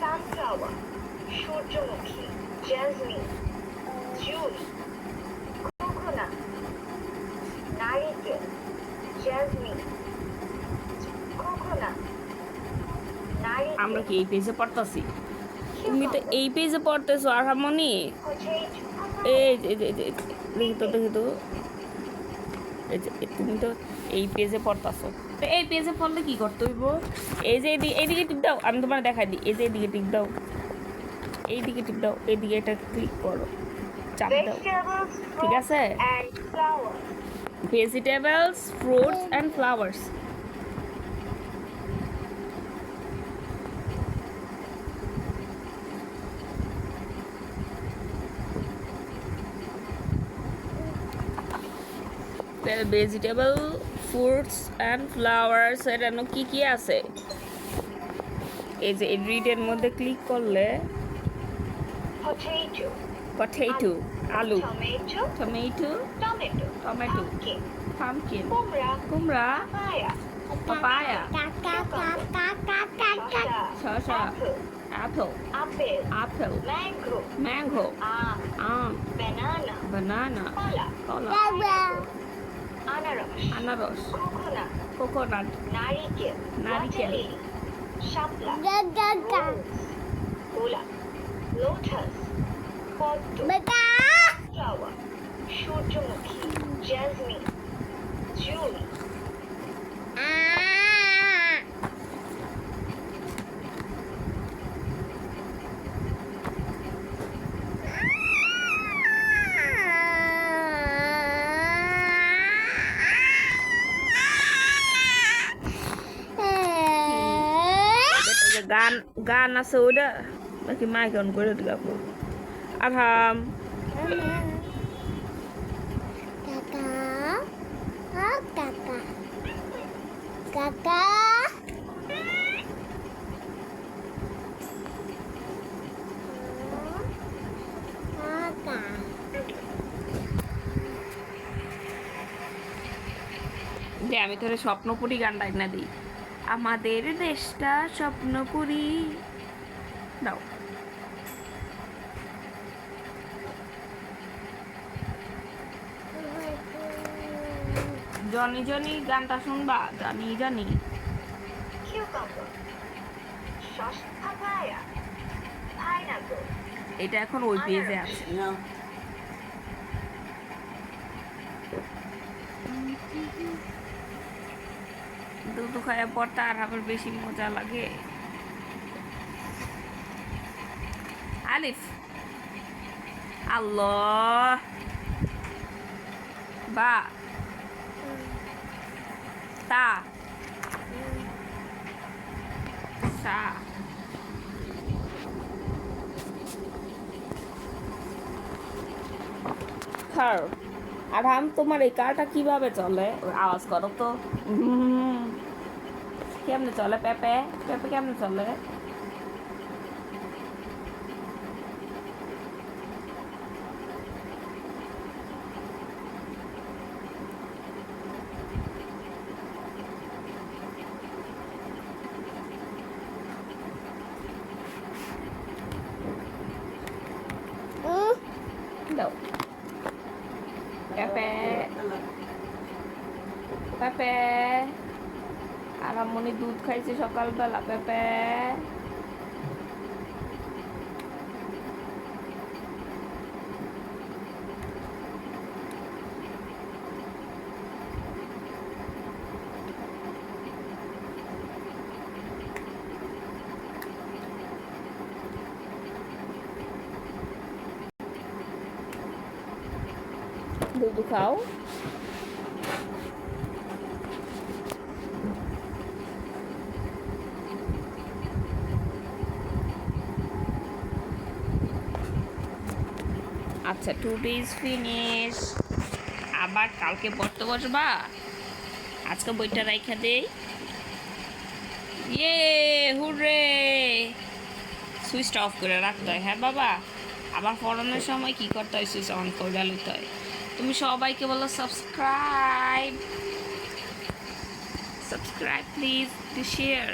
Sunflower, সূর্যমুখী, jasmine, জুই, coconut, নারিকেল, jasmine, coconut, আমরা কি এই পেজে পড়তাছি? তুমি তো এই পেজে পড়তেছো আর হারমোনি এই যে দেখি তো এই যে তুমি তো এই পেজে পড়তাছো। তো এই পেজে পড়লে কি করতে হইব? এই যে এইদিকে টিপ দাও, আমি তোমার দেখাই দিই। এই যে এইদিকে টিপ দাও, এইদিকে টিপ দাও, এইদিকে এটা ক্লিক করো, চাপ দাও, ঠিক আছে? Vegetables, fruits and flowers. Vegetable, fruits and flowers এর কি কি আছে? এই যে রিডের মধ্যে ক্লিক করলে পটেটো, আলু, টমেটো, টমেটো, পামকিন, কুমড়া, পাপায়া, শসা, অ্যাপল, ম্যাঙ্গো, আম, বানানা, কলা, আনারস, কোকোনাট, নারিকেল, শাপলা, গোলাপ, লোটাস, পদ্ম, ফ্লাওয়ার, সূর্যমুখী, জেসমিন, জুই, গান গান আছে ওটা নাকি মাইক অন করে দিলাম? আরাম যে আমি তোরে স্বপ্নপুরী গানটা না দিই, আমাদের দেশটা স্বপ্নপুরী দাও। জনি জনি গানটা শুনবা? জানি এটা এখন ওই পেজে আছে। দুধ খায় পড়তে আর আবার বেশি মজা লাগে। আলিফ, আল্লাহ, বা, তা, সা, খার। আর তোমার এই কারটা কিভাবে চলে? আওয়াজ করো তো। কেমনে চলে? পেঁপে পেঁপে কেমনে চলে? দাও পেঁপে পেঁপে। আর আম্মনি দুধ খাইছে সকালবেলা। পেঁপে দুধ খাও। আচ্ছা, 2 days ফিনিশ। আবার কালকে পড়তে বসবা? আজকে বইটা রাইখা দেই। ইয়ে হুররে! সুইচটা অফ করে রাখতে হয়। হ্যাঁ বাবা, আবার পড়ানোর সময় কি করতে হয়? সুইচ অন করে লইতে হয়। তুমি সবাইকে বলো subscribe, subscribe please, to share.